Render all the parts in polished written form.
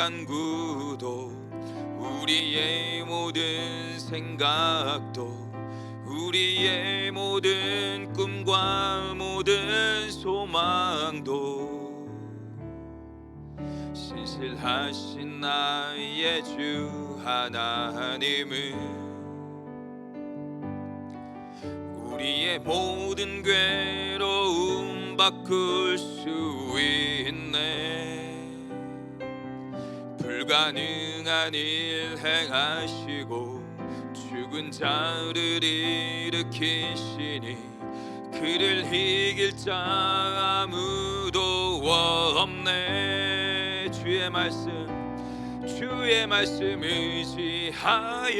간구도 우리의 모든 생각도 우리의 모든 꿈과 모든 소망도 신실하신 나의 주 하나님은 우리의 모든 괴로움 바꿀 수 있네. 불가능한 일 행하시고 죽은 자를 일으키시니 그를 이길 자 아무도 없네. 주의 말씀 의지하여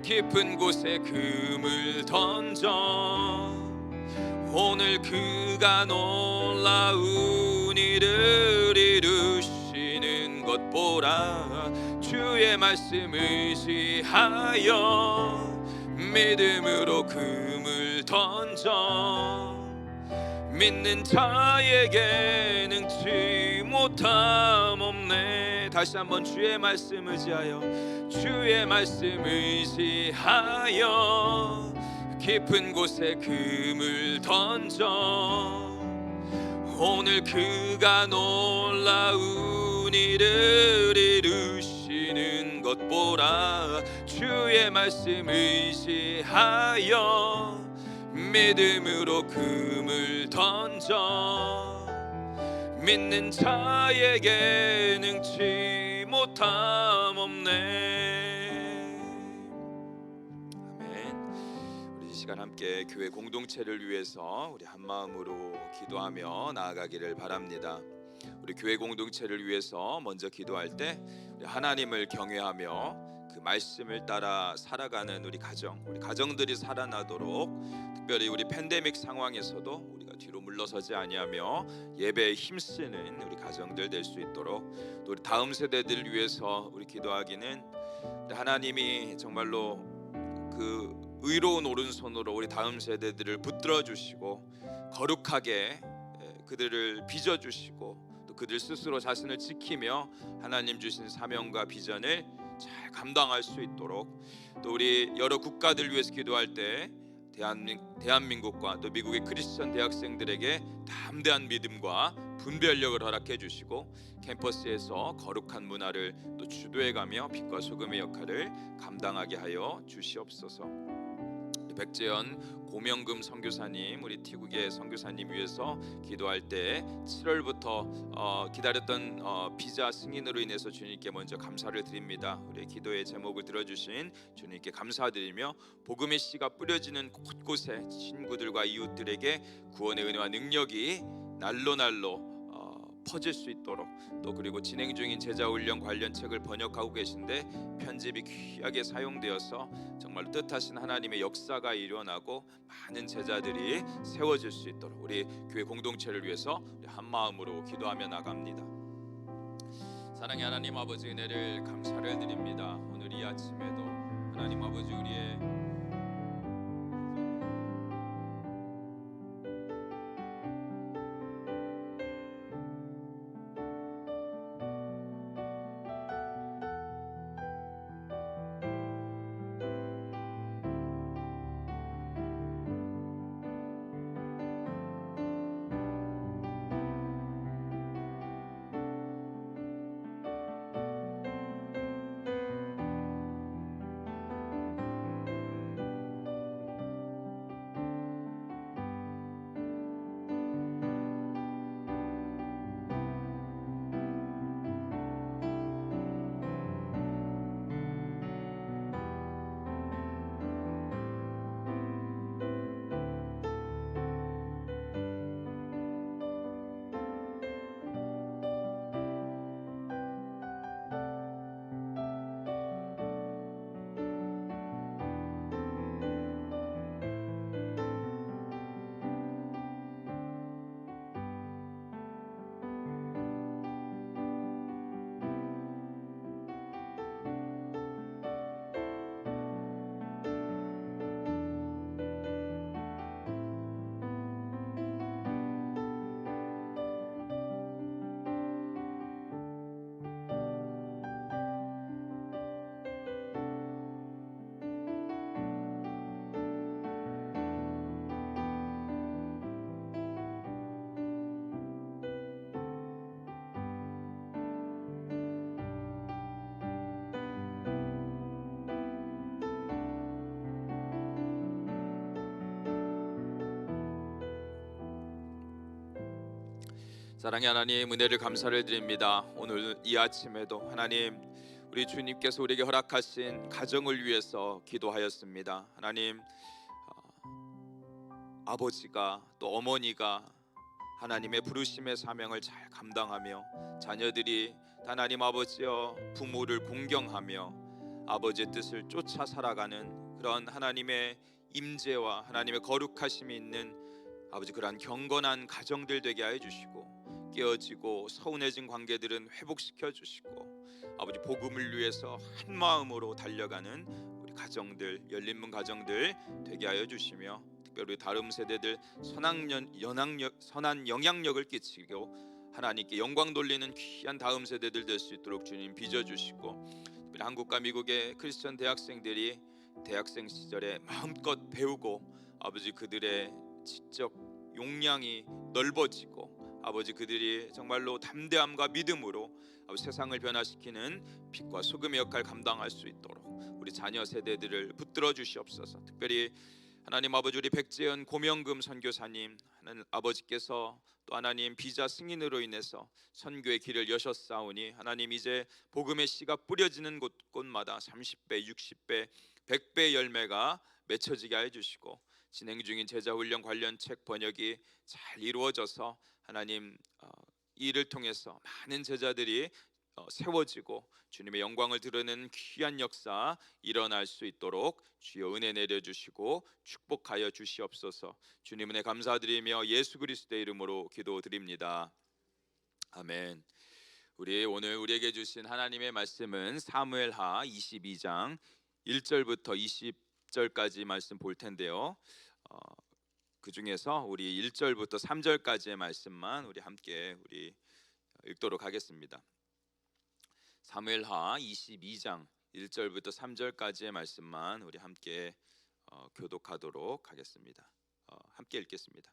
깊은 곳에 금을 던져 오늘 그가 놀라운 일을 이루시는 것 보라. 주의 말씀 의지하여 믿음으로 금을 던져 믿는 자에게 능치 못함 없네. 다시 한번 주의 말씀 의지하여 깊은 곳에 금을 던져 오늘 그가 놀라운 일을 이루시는 것 보라. 주의 말씀 의지하여 믿음으로 금을 던져 믿는 자에게 능치 못함 없네. 아멘. 우리 이 시간 함께 교회 공동체를 위해서 우리 한 마음으로 기도하며 나아가기를 바랍니다. 우리 교회 공동체를 위해서 먼저 기도할 때 우리 하나님을 경외하며 그 말씀을 따라 살아가는 우리 가정들이 살아나도록, 특별히 우리 팬데믹 상황에서도 우리가 뒤로 물러서지 아니하며 예배에 힘쓰는 우리 가정들 될 수 있도록, 또 우리 다음 세대들을 위해서 우리 기도하기는 하나님이 정말로 그 의로운 오른손으로 우리 다음 세대들을 붙들어 주시고 거룩하게 그들을 빚어 주시고 또 그들 스스로 자신을 지키며 하나님 주신 사명과 비전을 잘 감당할 수 있도록, 또 우리 여러 국가들 위해서 기도할 때 대한민국과 또 미국의 크리스천 대학생들에게 담대한 믿음과 분별력을 허락해 주시고 캠퍼스에서 거룩한 문화를 또 주도해가며 빛과 소금의 역할을 감당하게 하여 주시옵소서. 백재현 고명금 선교사님, 우리 티국의 선교사님 위해서 기도할 때 7월부터 기다렸던 비자 승인으로 인해서 주님께 먼저 감사를 드립니다. 우리 기도의 제목을 들어주신 주님께 감사드리며 복음의 씨가 뿌려지는 곳곳에 친구들과 이웃들에게 구원의 은혜와 능력이 날로 퍼질 수 있도록, 또 그리고 진행 중인 제자훈련 관련 책을 번역하고 계신데 편집이 귀하게 사용되어서 정말 뜻하신 하나님의 역사가 일어나고 많은 제자들이 세워질 수 있도록 우리 교회 공동체를 위해서 우리 한 마음으로 기도하며 나갑니다. 사랑의 하나님 아버지, 은혜를 감사를 드립니다. 오늘 이 아침에도 하나님 아버지 우리의 사랑의 하나님, 은혜를 감사를 드립니다. 오늘 이 아침에도 하나님 우리 주님께서 우리에게 허락하신 가정을 위해서 기도하였습니다. 하나님, 아버지가 또 어머니가 하나님의 부르심의 사명을 잘 감당하며 자녀들이 하나님 아버지여 부모를 공경하며 아버지의 뜻을 쫓아 살아가는 그런 하나님의 임재와 하나님의 거룩하심이 있는 아버지 그러한 경건한 가정들 되게 하여 주시고, 깨어지고 서운해진 관계들은 회복시켜 주시고, 아버지 복음을 위해서 한 마음으로 달려가는 우리 가정들, 열린문 가정들 되게 하여 주시며, 특별히 다른 세대들 선한 영향력을 끼치고 하나님께 영광 돌리는 귀한 다음 세대들 될 수 있도록 주님 빚어주시고, 특별히 한국과 미국의 크리스천 대학생들이 대학생 시절에 마음껏 배우고 아버지 그들의 지적 용량이 넓어지고 아버지 그들이 정말로 담대함과 믿음으로 아버지 세상을 변화시키는 빛과 소금의 역할 감당할 수 있도록 우리 자녀 세대들을 붙들어 주시옵소서. 특별히 하나님 아버지 우리 백재현 고명금 선교사님, 하나님 아버지께서 또 하나님 비자 승인으로 인해서 선교의 길을 여셨사오니 하나님 이제 복음의 씨가 뿌려지는 곳곳마다 30배, 60배, 100배의 열매가 맺혀지게 하여 주시고, 진행 중인 제자훈련 관련 책 번역이 잘 이루어져서 하나님 이 일을 통해서 많은 제자들이 세워지고 주님의 영광을 드러내는 귀한 역사 일어날 수 있도록 주여 은혜 내려주시고 축복하여 주시옵소서. 주님 은혜 감사드리며 예수 그리스도의 이름으로 기도드립니다. 아멘. 우리 오늘 우리에게 주신 하나님의 말씀은 사무엘하 22장 1절부터 20절까지 말씀 볼 텐데요. 그 중에서 우리 1절부터 3절까지의 말씀만 우리 함께 읽도록 하겠습니다. 사무엘하 22장 1절부터 3절까지의 말씀만 우리 함께 교독하도록 하겠습니다. 함께 읽겠습니다.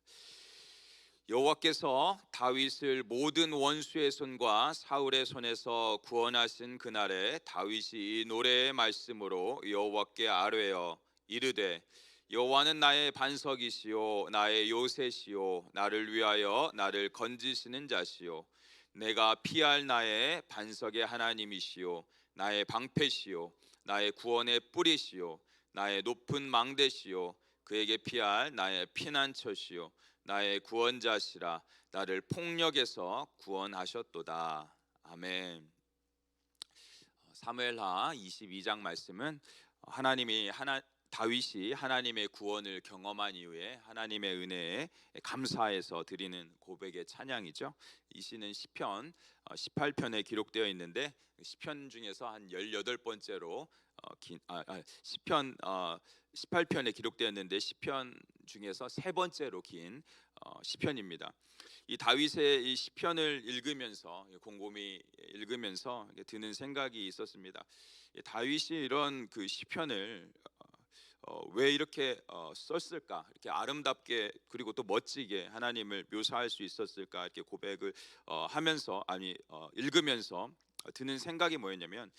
여호와께서 다윗을 모든 원수의 손과 사울의 손에서 구원하신 그날에 다윗이 이 노래의 말씀으로 여호와께 아뢰어 이르되 여호와는 나의 반석이시요 나의 요새시요 나를 위하여 나를 건지시는 자시요 내가 피할 나의 반석의 하나님이시요 나의 방패시요 나의 구원의 뿌리시요 나의 높은 망대시요 그에게 피할 나의 피난처시요 나의 구원자시라 나를 폭력에서 구원하셨도다. 아멘. 사무엘하 22장 말씀은 다윗이 하나님의 구원을 경험한 이후에 하나님의 은혜에 감사해서 드리는 고백의 찬양이죠. 이 시는 시편 18편에 기록되어 있는데 시편 중에서 한 18번째로 시편 18편에 기록되었는데 시편 중에서 세 번째로 긴 시편입니다. 이 다윗의 이 시편을 읽으면서 곰곰이 읽으면서 드는 생각이 있었습니다. 다윗이 이런 그 시편을 왜 이렇게 썼을까? 이렇게 아름답게 그리고 또 멋지게 하나님을 묘사할 수 있었을까? 이렇게 고백을 읽으면서 드는 생각이 뭐였냐면,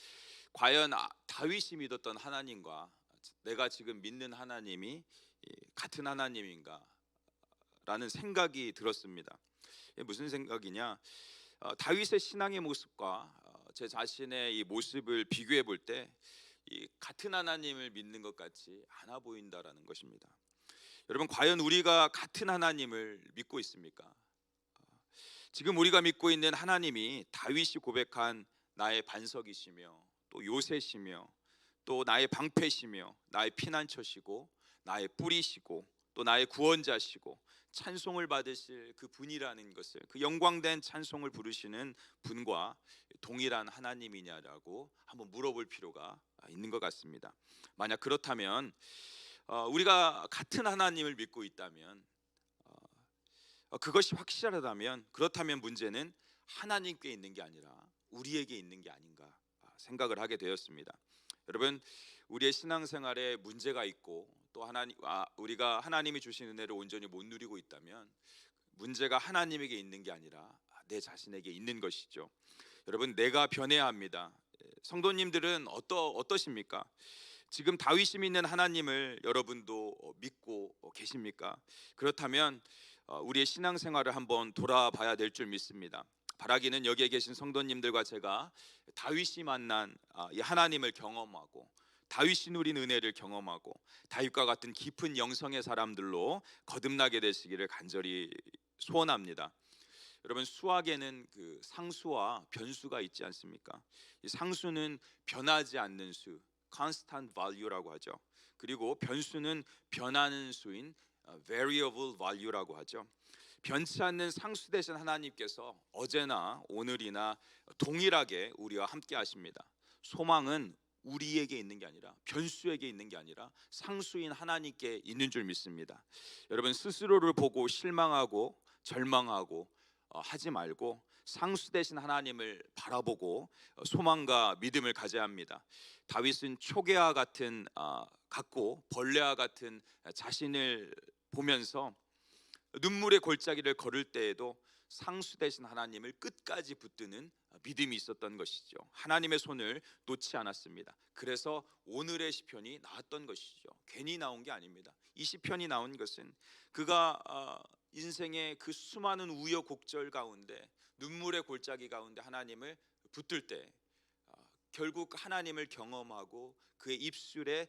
과연 다윗이 믿었던 하나님과 내가 지금 믿는 하나님이 같은 하나님인가? 라는 생각이 들었습니다. 무슨 생각이냐? 다윗의 신앙의 모습과 제 자신의 이 모습을 비교해 볼 때 같은 하나님을 믿는 것 같지 않아 보인다라는 것입니다. 여러분, 과연 우리가 같은 하나님을 믿고 있습니까? 지금 우리가 믿고 있는 하나님이 다윗이 고백한 나의 반석이시며 또 요새시며 또 나의 방패시며 나의 피난처시고 나의 뿌리시고 또 나의 구원자시고 찬송을 받으실 그 분이라는 것을, 그 영광된 찬송을 부르시는 분과 동일한 하나님이냐라고 한번 물어볼 필요가 있는 것 같습니다. 만약 그렇다면, 우리가 같은 하나님을 믿고 있다면, 그것이 확실하다면, 그렇다면 문제는 하나님께 있는 게 아니라 우리에게 있는 게 아닌가 생각을 하게 되었습니다. 여러분, 우리의 신앙생활에 문제가 있고 또 우리가 하나님이 주신 은혜를 온전히 못 누리고 있다면 문제가 하나님에게 있는 게 아니라 내 자신에게 있는 것이죠. 여러분, 내가 변해야 합니다. 성도님들은 어떠십니까? 지금 다윗이 믿는 하나님을 여러분도 믿고 계십니까? 그렇다면 우리의 신앙생활을 한번 돌아봐야 될 줄 믿습니다. 바라기는 여기에 계신 성도님들과 제가 다윗이 만난 이 하나님을 경험하고 다윗이 누린 은혜를 경험하고 다윗과 같은 깊은 영성의 사람들로 거듭나게 되시기를 간절히 소원합니다. 여러분, 수학에는 그 상수와 변수가 있지 않습니까? 이 상수는 변하지 않는 수, constant value라고 하죠. 그리고 변수는 변하는 수인 variable value라고 하죠. 변치 않는 상수 되신 하나님께서 어제나 오늘이나 동일하게 우리와 함께 하십니다. 소망은 우리에게 있는 게 아니라 변수에게 있는 게 아니라 상수인 하나님께 있는 줄 믿습니다. 여러분, 스스로를 보고 실망하고 절망하고 하지 말고 상수 되신 하나님을 바라보고 소망과 믿음을 가져야 합니다. 다윗은 초계와 같은 같고 벌레와 같은 자신을 보면서 눈물의 골짜기를 걸을 때에도 상수 되신 하나님을 끝까지 붙드는 믿음이 있었던 것이죠. 하나님의 손을 놓지 않았습니다. 그래서 오늘의 시편이 나왔던 것이죠. 괜히 나온 게 아닙니다. 이 시편이 나온 것은 그가 인생의 그 수많은 우여곡절 가운데 눈물의 골짜기 가운데 하나님을 붙들 때 결국 하나님을 경험하고 그의 입술에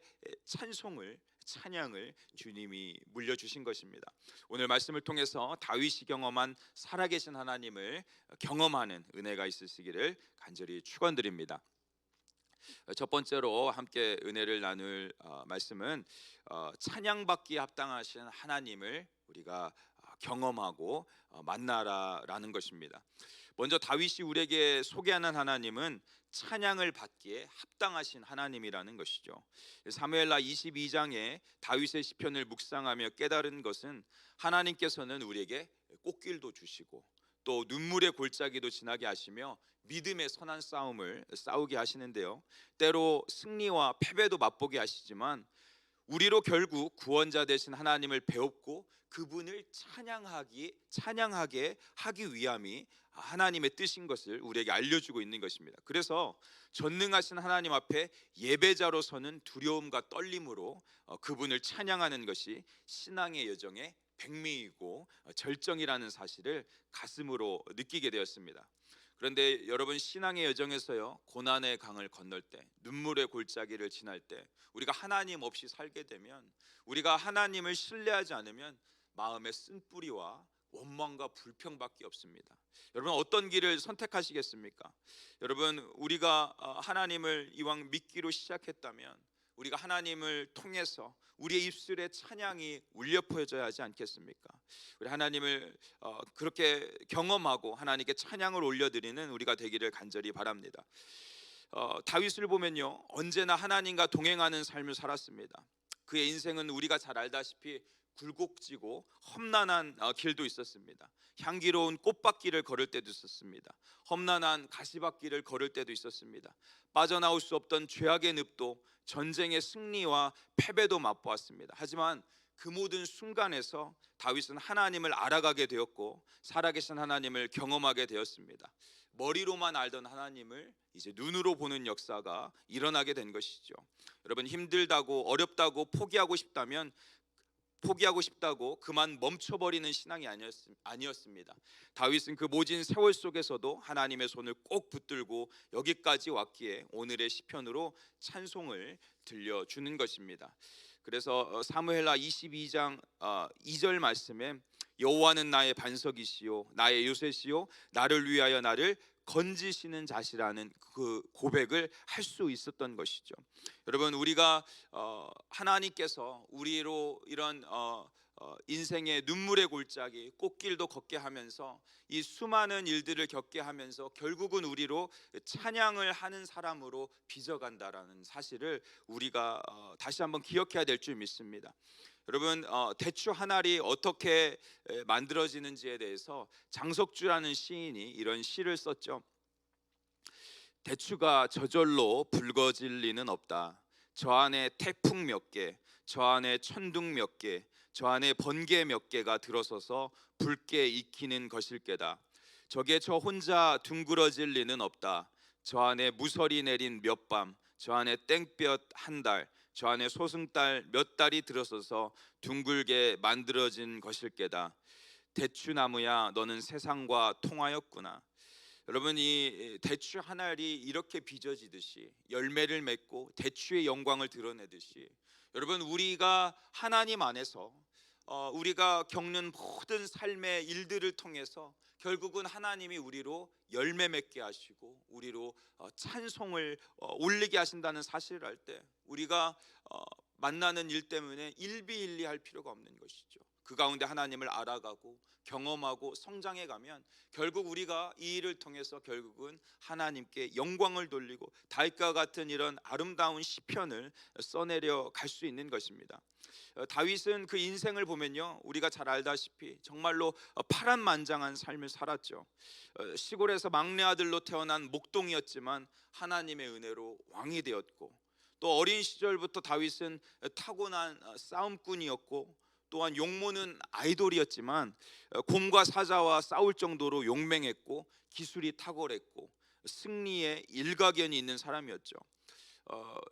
찬양을 주님이 물려주신 것입니다. 오늘 말씀을 통해서 다윗이 경험한 살아계신 하나님을 경험하는 은혜가 있으시기를 간절히 축원드립니다. 첫 번째로 함께 은혜를 나눌 말씀은 찬양받기에 합당하신 하나님을 우리가 경험하고 만나라라는 것입니다. 먼저 다윗이 우리에게 소개하는 하나님은 찬양을 받기에 합당하신 하나님이라는 것이죠. 사무엘하 22장에 다윗의 시편을 묵상하며 깨달은 것은 하나님께서는 우리에게 꽃길도 주시고 또 눈물의 골짜기도 지나게 하시며 믿음의 선한 싸움을 싸우게 하시는데요, 때로 승리와 패배도 맛보게 하시지만 우리로 결국 구원자 되신 하나님을 배웠고 그분을 찬양하게 하기 위함이 하나님의 뜻인 것을 우리에게 알려주고 있는 것입니다. 그래서 전능하신 하나님 앞에 예배자로 서는 두려움과 떨림으로 그분을 찬양하는 것이 신앙의 여정의 백미이고 절정이라는 사실을 가슴으로 느끼게 되었습니다. 그런데 여러분, 신앙의 여정에서요, 고난의 강을 건널 때, 눈물의 골짜기를 지날 때 우리가 하나님 없이 살게 되면, 우리가 하나님을 신뢰하지 않으면 마음의 쓴뿌리와 원망과 불평밖에 없습니다. 여러분, 어떤 길을 선택하시겠습니까? 여러분, 우리가 하나님을 이왕 믿기로 시작했다면 우리가 하나님을 통해서 우리의 입술에 찬양이 울려 퍼져야 하지 않겠습니까? 우리 하나님을 그렇게 경험하고 하나님께 찬양을 올려드리는 우리가 되기를 간절히 바랍니다. 다윗을 보면요, 언제나 하나님과 동행하는 삶을 살았습니다. 그의 인생은 우리가 잘 알다시피 굴곡지고 험난한 길도 있었습니다. 향기로운 꽃밭길을 걸을 때도 있었습니다. 험난한 가시밭길을 걸을 때도 있었습니다. 빠져나올 수 없던 죄악의 늪도, 전쟁의 승리와 패배도 맛보았습니다. 하지만 그 모든 순간에서 다윗은 하나님을 알아가게 되었고 살아계신 하나님을 경험하게 되었습니다. 머리로만 알던 하나님을 이제 눈으로 보는 역사가 일어나게 된 것이죠. 여러분, 힘들다고 어렵다고 포기하고 싶다고 그만 멈춰버리는 신앙이 아니었습니다. 다윗은 그 모진 세월 속에서도 하나님의 손을 꼭 붙들고 여기까지 왔기에 오늘의 시편으로 찬송을 들려주는 것입니다. 그래서 사무엘하 22장 2절 말씀에 여호와는 나의 반석이시요 나의 요새시요 나를 위하여 나를 건지시는 자시라는 그 고백을 할 수 있었던 것이죠. 여러분, 우리가 하나님께서 우리로 이런 인생의 눈물의 골짜기, 꽃길도 걷게 하면서 이 수많은 일들을 겪게 하면서 결국은 우리로 찬양을 하는 사람으로 빚어간다라는 사실을 우리가 다시 한번 기억해야 될 줄 믿습니다. 여러분, 대추 한 알이 어떻게 만들어지는지에 대해서 장석주라는 시인이 이런 시를 썼죠. 대추가 저절로 붉어질 리는 없다. 저 안에 태풍 몇 개, 저 안에 천둥 몇 개, 저 안에 번개 몇 개가 들어서서 붉게 익히는 것일게다. 저게 저 혼자 둥그러질 리는 없다. 저 안에 무설이 내린 몇 밤, 저 안에 땡볕 한 달, 저 안에 소승달 몇 달이 들어서서 둥글게 만들어진 것일게다. 대추나무야, 너는 세상과 통하였구나. 여러분, 이 대추 한 알이 이렇게 빚어지듯이 열매를 맺고 대추의 영광을 드러내듯이, 여러분, 우리가 하나님 안에서 우리가 겪는 모든 삶의 일들을 통해서 결국은 하나님이 우리로 열매 맺게 하시고 우리로 찬송을 올리게 하신다는 사실을 알 때, 우리가 만나는 일 때문에 일비일리할 필요가 없는 것이죠. 그 가운데 하나님을 알아가고 경험하고 성장해 가면 결국 우리가 이 일을 통해서 결국은 하나님께 영광을 돌리고 다윗과 같은 이런 아름다운 시편을 써내려 갈 수 있는 것입니다. 다윗은 그 인생을 보면요, 우리가 잘 알다시피 정말로 파란만장한 삶을 살았죠. 시골에서 막내 아들로 태어난 목동이었지만 하나님의 은혜로 왕이 되었고, 또 어린 시절부터 다윗은 타고난 싸움꾼이었고, 또한 용모는 아이돌이었지만 곰과 사자와 싸울 정도로 용맹했고 기술이 탁월했고 승리에 일가견이 있는 사람이었죠.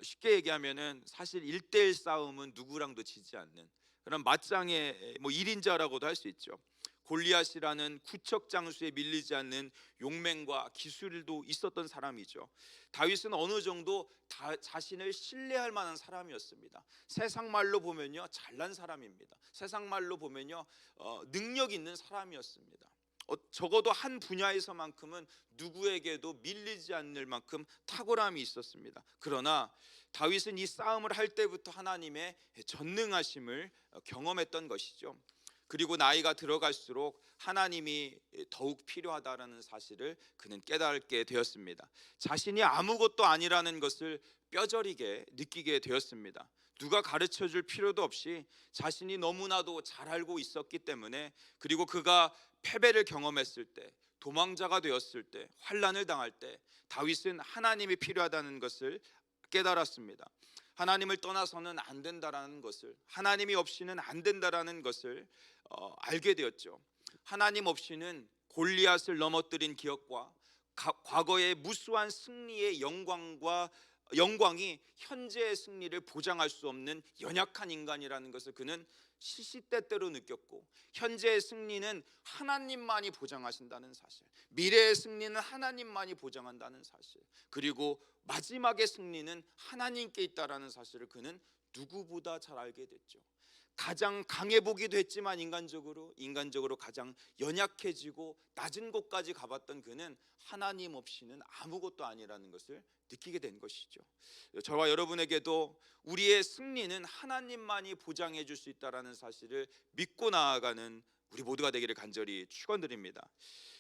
쉽게 얘기하면은 사실 1대1 싸움은 누구랑도 지지 않는 그런 맞짱의 1인자라고도 할 수 있죠. 골리앗이라는 구척 장수에 밀리지 않는 용맹과 기술도 있었던 사람이죠. 다윗은 어느 정도 자신을 신뢰할 만한 사람이었습니다. 세상 말로 보면요, 잘난 사람입니다. 세상 말로 보면요, 능력 있는 사람이었습니다. 적어도 한 분야에서만큼은 누구에게도 밀리지 않을 만큼 탁월함이 있었습니다. 그러나 다윗은 이 싸움을 할 때부터 하나님의 전능하심을 경험했던 것이죠. 그리고 나이가 들어갈수록 하나님이 더욱 필요하다라는 사실을 그는 깨닫게 되었습니다. 자신이 아무것도 아니라는 것을 뼈저리게 느끼게 되었습니다. 누가 가르쳐 줄 필요도 없이 자신이 너무나도 잘 알고 있었기 때문에, 그리고 그가 패배를 경험했을 때, 도망자가 되었을 때, 환난을 당할 때 다윗은 하나님이 필요하다는 것을 깨달았습니다. 하나님을 떠나서는 안 된다라는 것을, 하나님이 없이는 안 된다라는 것을 알게 되었죠. 하나님 없이는 골리앗을 넘어뜨린 기억과 과거의 무수한 승리의 영광이 현재의 승리를 보장할 수 없는 연약한 인간이라는 것을 그는 시시때때로 느꼈고, 현재의 승리는 하나님만이 보장하신다는 사실, 미래의 승리는 하나님만이 보장한다는 사실, 그리고 마지막의 승리는 하나님께 있다라는 사실을 그는 누구보다 잘 알게 됐죠. 가장 강해 보기도 했지만 인간적으로 가장 연약해지고 낮은 곳까지 가봤던 그는 하나님 없이는 아무것도 아니라는 것을 느끼게 된 것이죠. 저와 여러분에게도 우리의 승리는 하나님만이 보장해 줄 수 있다라는 사실을 믿고 나아가는 우리 모두가 되기를 간절히 축원드립니다.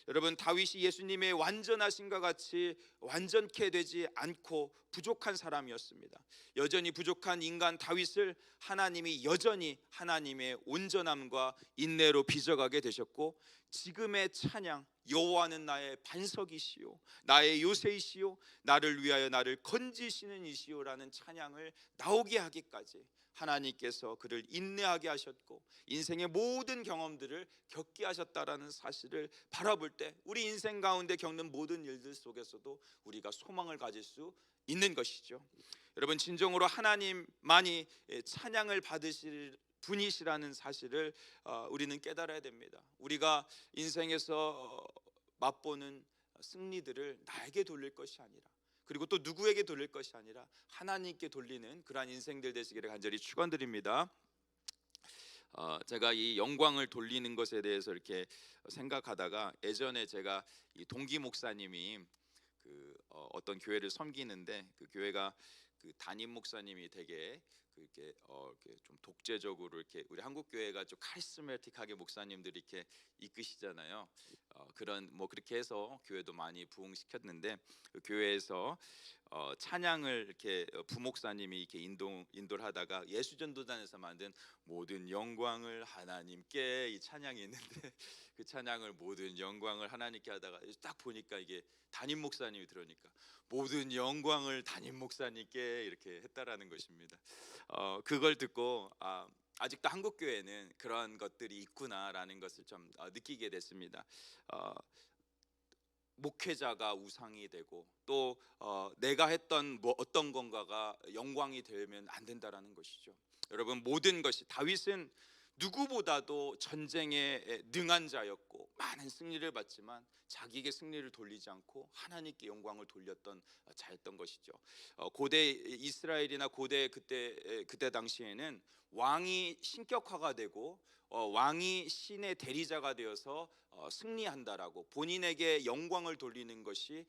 여러분, 다윗이 예수님의 완전하심과 같이 완전케 되지 않고 부족한 사람이었습니다. 여전히 부족한 인간 다윗을 하나님이 여전히 하나님의 온전함과 인내로 빚어가게 되셨고, 지금의 찬양, 여호와는 나의 반석이시요 나의 요새이시요 나를 위하여 나를 건지시는 이시요라는 찬양을 나오게 하기까지 하나님께서 그를 인내하게 하셨고 인생의 모든 경험들을 겪게 하셨다라는 사실을 바라볼 때, 우리 인생 가운데 겪는 모든 일들 속에서도 우리가 소망을 가질 수 있는 것이죠. 여러분, 진정으로 하나님만이 찬양을 받으실 분이시라는 사실을 우리는 깨달아야 됩니다. 우리가 인생에서 맛보는 승리들을 나에게 돌릴 것이 아니라, 그리고 또 누구에게 돌릴 것이 아니라 하나님께 돌리는 그러한 인생들 되시기를 간절히 축원드립니다. 제가 이 영광을 돌리는 것에 대해서 이렇게 생각하다가, 예전에 제가 이 동기 목사님이 어떤 교회를 섬기는데, 그 교회가 그 담임 목사님이 되게 이렇게 좀 독재적으로, 이렇게 우리 한국 교회가 좀 카리스마틱하게 목사님들이 이렇게 이끄시잖아요. 그런 그렇게 해서 교회도 많이 부흥시켰는데, 그 교회에서 찬양을 이렇게 부목사님이 이렇게 인도를 하다가 예수전도단에서 만든 모든 영광을 하나님께, 이 찬양이 있는데 그 찬양을 모든 영광을 하나님께 하다가 딱 보니까 이게 담임 목사님이 들으니까 모든 영광을 담임 목사님께 이렇게 했다라는 것입니다. 그걸 듣고 아직도 한국 교회는 그런 것들이 있구나라는 것을 좀 느끼게 됐습니다. 목회자가 우상이 되고 또 내가 했던 어떤 건가가 영광이 되면 안 된다라는 것이죠. 여러분, 모든 것이, 다윗은 누구보다도 전쟁에 능한 자였고 많은 승리를 받지만 자기에게 승리를 돌리지 않고 하나님께 영광을 돌렸던 자였던 것이죠. 고대 이스라엘이나 고대 그때 당시에는 왕이 신격화가 되고 왕이 신의 대리자가 되어서 승리한다라고 본인에게 영광을 돌리는 것이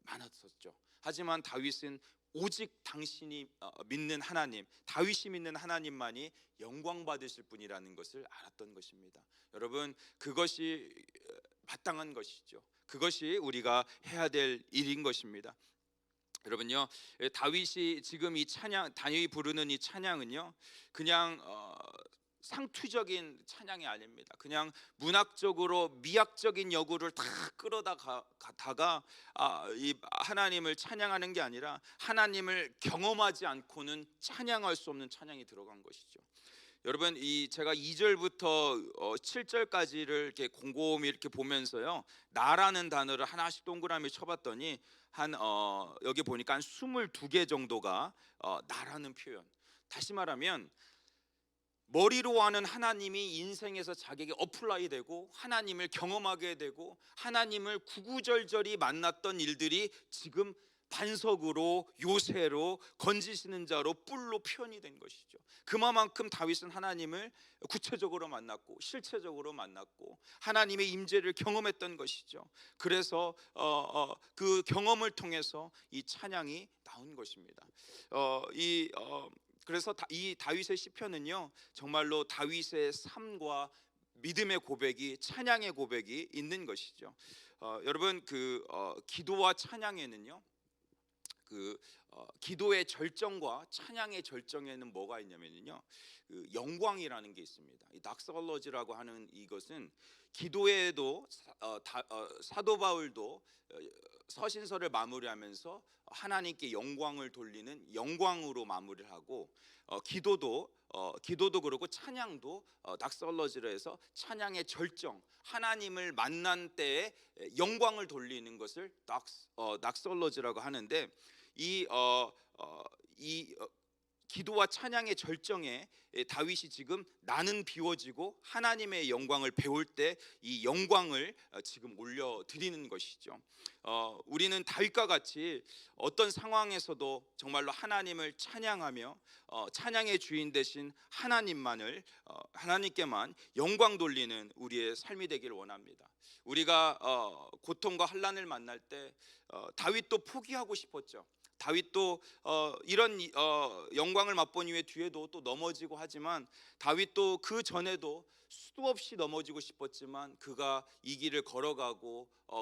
많았었죠. 하지만 다윗은 오직 당신이 믿는 하나님, 다윗이 믿는 하나님만이 영광 받으실 분이라는 것을 알았던 것입니다. 여러분, 그것이 마땅한 것이죠. 그것이 우리가 해야 될 일인 것입니다. 여러분요, 다윗이 지금 이 찬양, 다윗이 부르는 이 찬양은요, 그냥 상투적인 찬양이 아닙니다. 그냥 문학적으로 미학적인 여구를 다 끌어다가 이 하나님을 찬양하는 게 아니라 하나님을 경험하지 않고는 찬양할 수 없는 찬양이 들어간 것이죠. 여러분, 이 제가 2절부터 7절까지를 이렇게 곰곰이 이렇게 보면서요, 나라는 단어를 하나씩 동그라미 쳐봤더니 여기 보니까 한 22개 정도가 나라는 표현. 다시 말하면 머리로 하는 하나님이 인생에서 자기에게 어플라이 되고 하나님을 경험하게 되고 하나님을 구구절절히 만났던 일들이 지금 반석으로, 요새로, 건지시는 자로, 뿔로 표현이 된 것이죠. 그만큼 다윗은 하나님을 구체적으로 만났고 실체적으로 만났고 하나님의 임재를 경험했던 것이죠. 그래서 그 경험을 통해서 이 찬양이 나온 것입니다. 그래서 이 다윗의 시편은요, 정말로 다윗의 삶과 믿음의 고백이, 찬양의 고백이 있는 것이죠. 여러분, 기도와 찬양에는요, 기도의 절정과 찬양의 절정에는 뭐가 있냐면요, 영광이라는 게 있습니다. 이 닥설러지라고 하는 이것은 기도에도 사도 바울도 서신서를 마무리하면서 하나님께 영광을 돌리는 영광으로 마무리를 하고, 기도도 그렇고 찬양도 닥설러지로 해서 찬양의 절정, 하나님을 만난 때에 영광을 돌리는 것을 닥설러지라고 하는데, 이 기도와 찬양의 절정에 다윗이 지금 나는 비워지고 하나님의 영광을 배울 때 이 영광을 지금 올려드리는 것이죠. 우리는 다윗과 같이 어떤 상황에서도 정말로 하나님을 찬양하며 찬양의 주인 되신 하나님께만 영광 돌리는 우리의 삶이 되기를 원합니다. 우리가 고통과 환난을 만날 때 다윗도 포기하고 싶었죠. 다윗도 이런 영광을 맛본 이후에 뒤에도 또 넘어지고 하지만, 다윗도 그 전에도 수도 없이 넘어지고 싶었지만 그가 이 길을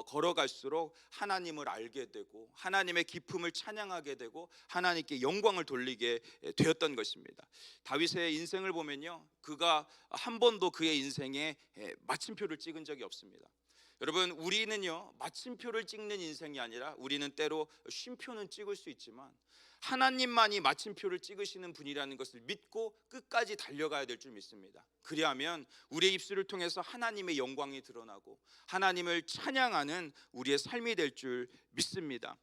걸어갈수록 하나님을 알게 되고 하나님의 기품을 찬양하게 되고 하나님께 영광을 돌리게 되었던 것입니다. 다윗의 인생을 보면요, 그가 한 번도 그의 인생에 마침표를 찍은 적이 없습니다. 여러분, 우리는요, 마침표를 찍는 인생이 아니라 우리는 때로 쉼표는 찍을 수 있지만 하나님만이 마침표를 찍으시는 분이라는 것을 믿고 끝까지 달려가야 될 줄 믿습니다. 그리하면 우리의 입술을 통해서 하나님의 영광이 드러나고 하나님을 찬양하는 우리의 삶이 될 줄 믿습니다.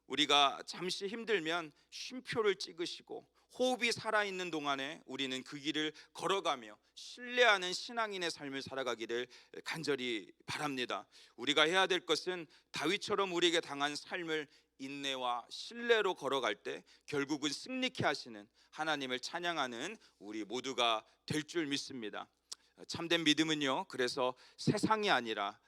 우리가 잠시 힘들면 쉼표를 찍으시고 호흡이 살아있는 동안에 우리는 그 길을 걸어가며 신뢰하는 신앙인의 삶을 살아가기를 간절히 바랍니다. 우리가 해야 될 것은 다윗처럼 우리에게 당한 삶을 인내와 신뢰로 걸어갈 때 결국은 승리케 하시는 하나님을 찬양하는 우리 모두가 될 줄 믿습니다. 참된 믿음은요, 그래서 세상이 아니라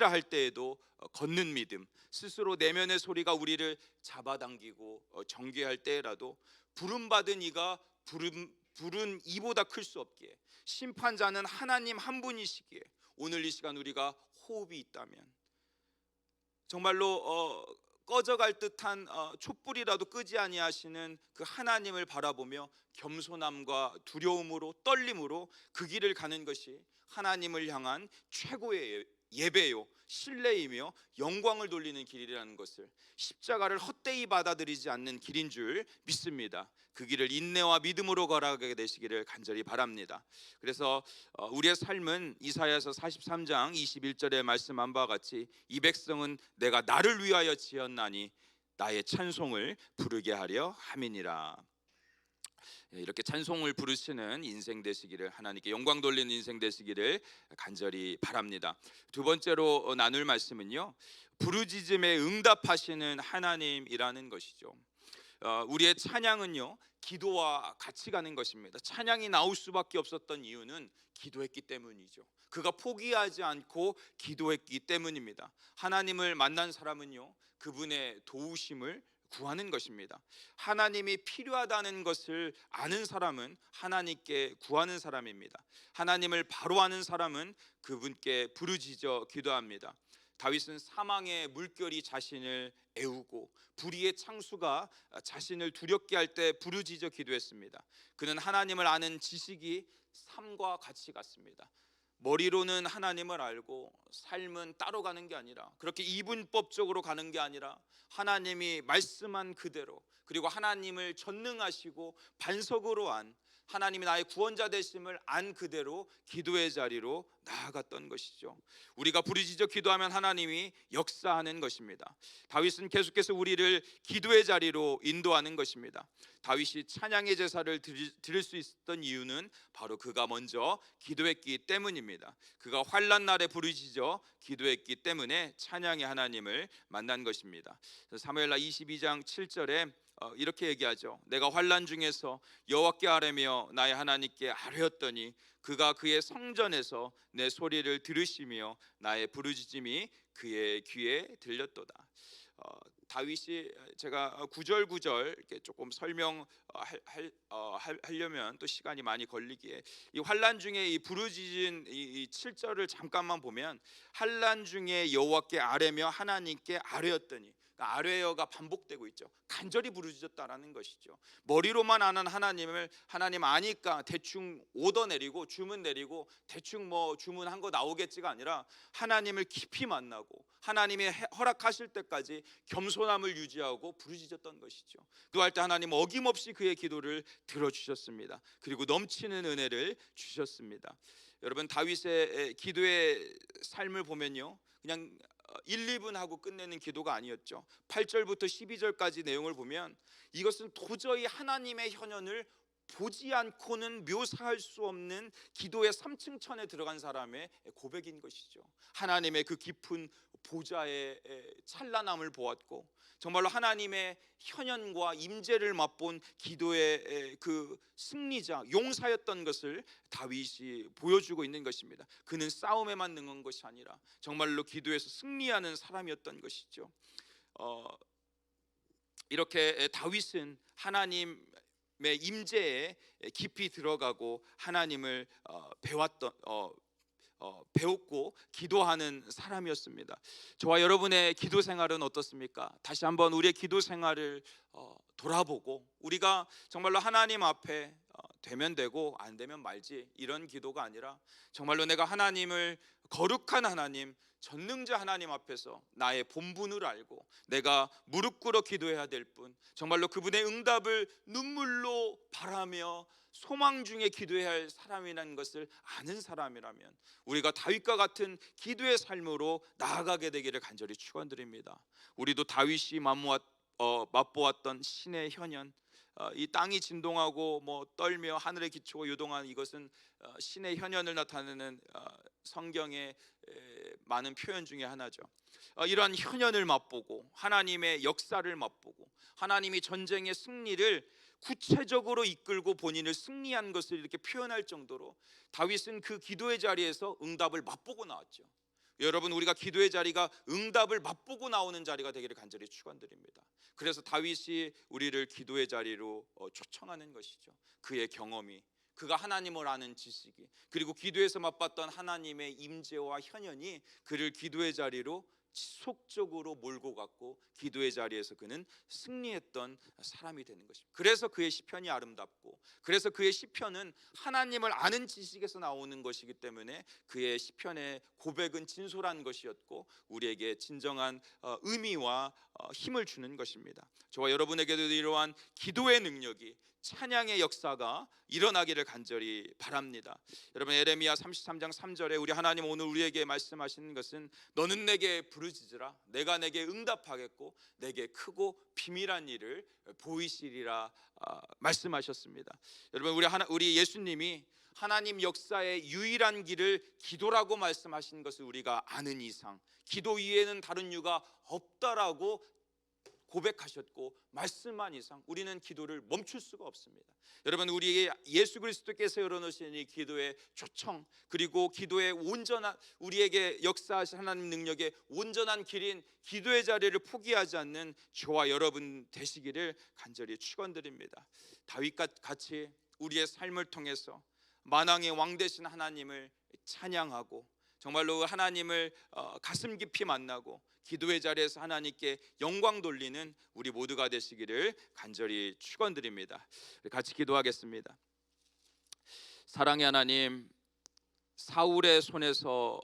할 때에도 걷는 믿음, 스스로 내면의 소리가 우리를 잡아당기고 정죄할 때라도 부름받은 이가 부른 이보다 클 수 없기에, 심판자는 하나님 한 분이시기에 오늘 이 시간 우리가 호흡이 있다면 정말로 꺼져갈 듯한 촛불이라도 끄지 아니하시는 그 하나님을 바라보며 겸손함과 두려움으로, 떨림으로 그 길을 가는 것이 하나님을 향한 최고의 예배요, 신뢰이며 영광을 돌리는 길이라는 것을, 십자가를 헛되이 받아들이지 않는 길인 줄 믿습니다. 그 길을 인내와 믿음으로 걸어가게 되시기를 간절히 바랍니다. 그래서 우리의 삶은 이사야서 43장 21절에 말씀한 바와 같이 이 백성은 내가 나를 위하여 지었나니 나의 찬송을 부르게 하려 함이니라. 이렇게 찬송을 부르시는 인생 되시기를, 하나님께 영광 돌리는 인생 되시기를 간절히 바랍니다. 두 번째로 나눌 말씀은요, 부르짖음에 응답하시는 하나님이라는 것이죠. 우리의 찬양은요, 기도와 같이 가는 것입니다. 찬양이 나올 수밖에 없었던 이유는 기도했기 때문이죠. 그가 포기하지 않고 기도했기 때문입니다. 하나님을 만난 사람은요, 그분의 도우심을 구하는 것입니다. 하나님이 필요하다는 것을 아는 사람은 하나님께 구하는 사람입니다. 하나님을 바로 아는 사람은 그분께 부르짖어 기도합니다. 다윗은 사망의 물결이 자신을 애우고 불의의 창수가 자신을 두렵게 할 때 부르짖어 기도했습니다. 그는 하나님을 아는 지식이 삶과 같이 같습니다. 머리로는 하나님을 알고 삶은 따로 가는 게 아니라, 그렇게 이분법적으로 가는 게 아니라 하나님이 말씀한 그대로, 그리고 하나님을 전능하시고 반석으로 안, 하나님이 나의 구원자 되심을 안 그대로 기도의 자리로 나아갔던 것이죠. 우리가 부르짖어 기도하면 하나님이 역사하는 것입니다. 다윗은 계속해서 우리를 기도의 자리로 인도하는 것입니다. 다윗이 찬양의 제사를 드릴 수 있었던 이유는 바로 그가 먼저 기도했기 때문입니다. 그가 환난 날에 부르짖어 기도했기 때문에 찬양의 하나님을 만난 것입니다. 사무엘하 22장 7절에 이렇게 얘기하죠. 내가 환난 중에서 여호와께 아뢰며 나의 하나님께 아뢰었더니 그가 그의 성전에서 내 소리를 들으시며 나의 부르짖음이 그의 귀에 들렸도다. 다윗이, 제가 구절구절 이렇게 조금 설명하려면 또 시간이 많이 걸리기에, 이 환난 중에 이 부르짖은 이 7절을 잠깐만 보면, 환난 중에 여호와께 아뢰며 하나님께 아뢰었더니, 그러니까 아뢰어가 반복되고 있죠. 간절히 부르짖었다라는 것이죠. 머리로만 아는 하나님을, 하나님 아니까 대충 오더 내리고 주문 내리고 대충 뭐 주문한 거 나오겠지가 아니라, 하나님을 깊이 만나고 하나님이 허락하실 때까지 겸손함을 유지하고 부르짖었던 것이죠. 그할 때 하나님 어김없이 그의 기도를 들어주셨습니다. 그리고 넘치는 은혜를 주셨습니다. 여러분, 다윗의 기도의 삶을 보면요, 그냥 1, 2분 하고 끝내는 기도가 아니었죠. 8절부터 12절까지 내용을 보면 이것은 도저히 하나님의 현현을 보지 않고는 묘사할 수 없는 기도의 3층천에 들어간 사람의 고백인 것이죠. 하나님의 그 깊은 보좌의 찬란함을 보았고, 정말로 하나님의 현현과 임재를 맛본 기도의 그 승리자, 용사였던 것을 다윗이 보여주고 있는 것입니다. 그는 싸움에만 능한 것이 아니라 정말로 기도에서 승리하는 사람이었던 것이죠. 이렇게 다윗은 하나님의 임재에 깊이 들어가고 하나님을 배웠고 기도하는 사람이었습니다. 저와 여러분의 기도 생활은 어떻습니까? 다시 한번 우리의 기도 생활을 돌아보고, 우리가 정말로 하나님 앞에 되면 되고 안 되면 말지, 이런 기도가 아니라 정말로 내가 하나님을, 거룩한 하나님, 전능자 하나님 앞에서 나의 본분을 알고 내가 무릎 꿇어 기도해야 될 뿐, 정말로 그분의 응답을 눈물로 바라며 소망 중에 기도해야 할 사람이라는 것을 아는 사람이라면, 우리가 다윗과 같은 기도의 삶으로 나아가게 되기를 간절히 축원드립니다. 우리도 다윗이 맛보았던 신의 현현, 이 땅이 진동하고 떨며 하늘에 기초가 요동한, 이것은 신의 현현을 나타내는 성경의 많은 표현 중에 하나죠. 이러한 현현을 맛보고 하나님의 역사를 맛보고 하나님이 전쟁의 승리를 구체적으로 이끌고 본인을 승리한 것을 이렇게 표현할 정도로 다윗은 그 기도의 자리에서 응답을 맛보고 나왔죠. 여러분, 우리가 기도의 자리가 응답을 맛보고 나오는 자리가 되기를 간절히 축원드립니다. 그래서 다윗이 우리를 기도의 자리로 초청하는 것이죠. 그의 경험이, 그가 하나님을 아는 지식이, 그리고 기도에서 맛봤던 하나님의 임재와 현현이 그를 기도의 자리로 지속적으로 몰고 갔고, 기도의 자리에서 그는 승리했던 사람이 되는 것입니다. 그래서 그의 시편이 아름답고, 그래서 그의 시편은 하나님을 아는 지식에서 나오는 것이기 때문에 그의 시편의 고백은 진솔한 것이었고, 우리에게 진정한 의미와 힘을 주는 것입니다. 저와 여러분에게도 이러한 기도의 능력이, 찬양의 역사가 일어나기를 간절히 바랍니다. 여러분, 예레미야 33장 3절에 우리 하나님 오늘 우리에게 말씀하시는 것은 너는 내게 부르짖으라 내가 내게 응답하겠고 내게 크고 비밀한 일을 보이시리라 말씀하셨습니다. 여러분, 우리 예수님이 하나님 역사의 유일한 길을 기도라고 말씀하신 것을 우리가 아는 이상 기도 위에는 다른 이유가 없다라고 고백하셨고 말씀한 이상 우리는 기도를 멈출 수가 없습니다. 여러분, 우리 예수 그리스도께서 열어놓으신 이 기도의 초청, 그리고 기도의 온전한, 우리에게 역사하신 하나님 능력의 온전한 길인 기도의 자리를 포기하지 않는 저와 여러분 되시기를 간절히 축원드립니다. 다윗같이 우리의 삶을 통해서 만왕의 왕 되신 하나님을 찬양하고 정말로 하나님을 가슴 깊이 만나고 기도의 자리에서 하나님께 영광 돌리는 우리 모두가 되시기를 간절히 축원드립니다. 같이 기도하겠습니다. 사랑의 하나님, 사울의 손에서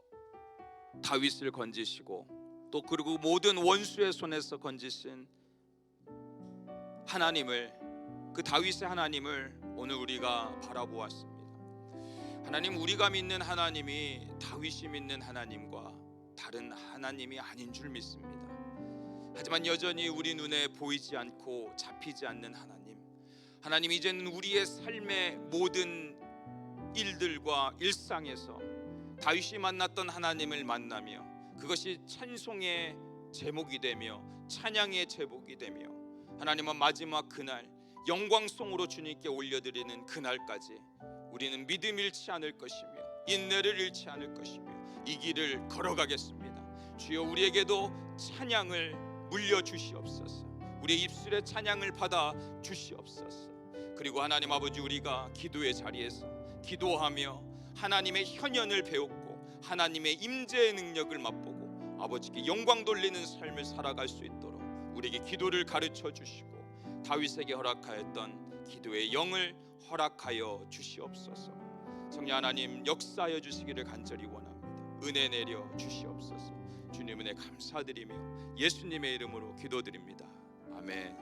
다윗을 건지시고 또 그리고 모든 원수의 손에서 건지신 하나님을, 그 다윗의 하나님을 오늘 우리가 바라보았습니다. 하나님, 우리가 믿는 하나님이 다윗이 믿는 하나님과 다른 하나님이 아닌 줄 믿습니다. 하지만 여전히 우리 눈에 보이지 않고 잡히지 않는 하나님, 이제는 우리의 삶의 모든 일들과 일상에서 다윗이 만났던 하나님을 만나며 그것이 찬송의 제목이 되며 찬양의 제목이 되며 하나님은 마지막 그날 영광송으로 주님께 올려드리는 그날까지 우리는 믿음 잃지 않을 것이며 인내를 잃지 않을 것이며 이 길을 걸어가겠습니다. 주여, 우리에게도 찬양을 물려주시옵소서. 우리의 입술에 찬양을 받아 주시옵소서. 그리고 하나님 아버지, 우리가 기도의 자리에서 기도하며 하나님의 현현을 배웠고 하나님의 임재의 능력을 맛보고 아버지께 영광 돌리는 삶을 살아갈 수 있도록 우리에게 기도를 가르쳐 주시고 다윗에게 허락하였던 기도의 영을 허락하여 주시옵소서. 성령 하나님, 역사하여 주시기를 간절히 원합니다. 은혜 내려 주시옵소서. 주님 은혜 감사드리며 예수님의 이름으로 기도드립니다. 아멘.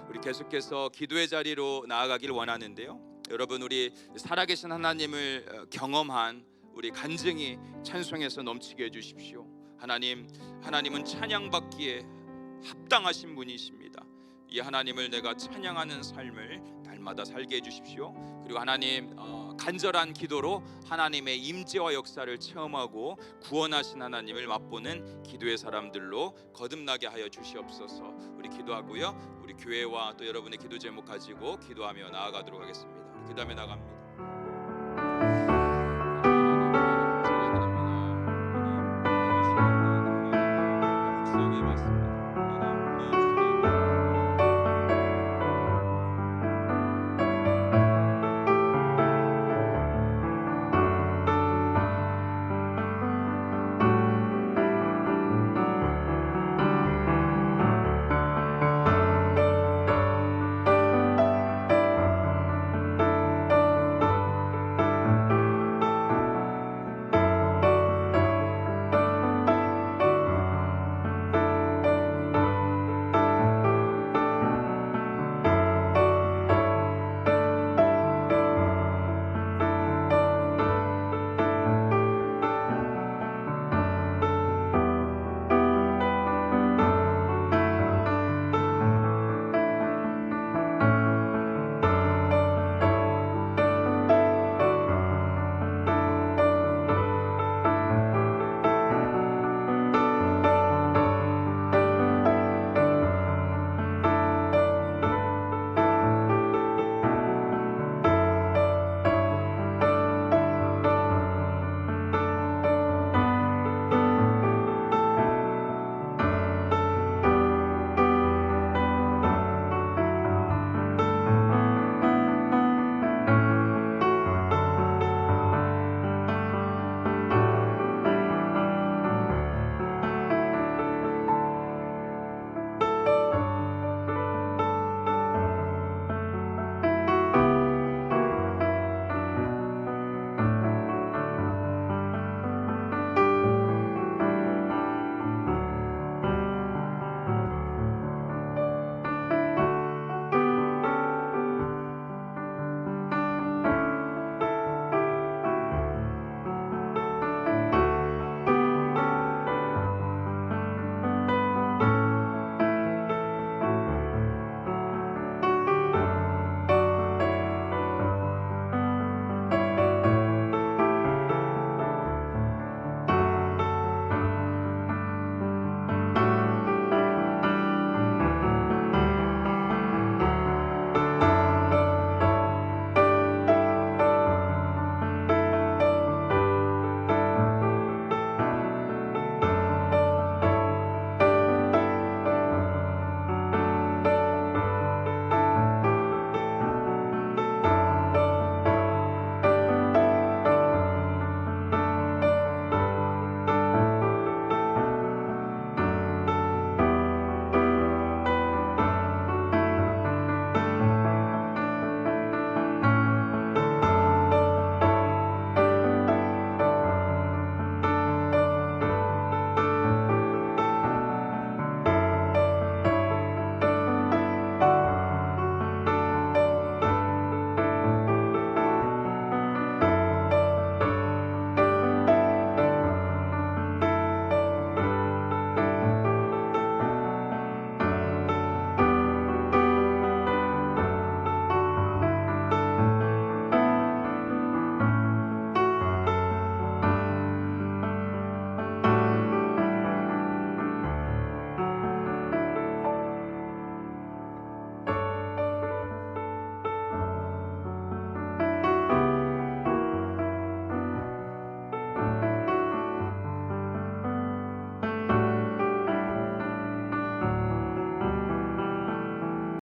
우리 계속해서 기도의 자리로 나아가길 원하는데요, 여러분, 우리 살아계신 하나님을 경험한 우리 간증이 찬송에서 넘치게 해주십시오. 하나님은 찬양받기에 합당하신 분이십니다. 이 하나님을 내가 찬양하는 삶을 날마다 살게 해주십시오. 그리고 하나님, 간절한 기도로 하나님의 임재와 역사를 체험하고 구원하신 하나님을 맛보는 기도의 사람들로 거듭나게 하여 주시옵소서. 우리 기도하고요, 우리 교회와 또 여러분의 기도 제목 가지고 기도하며 나아가도록 하겠습니다. 기도하며 나갑니다.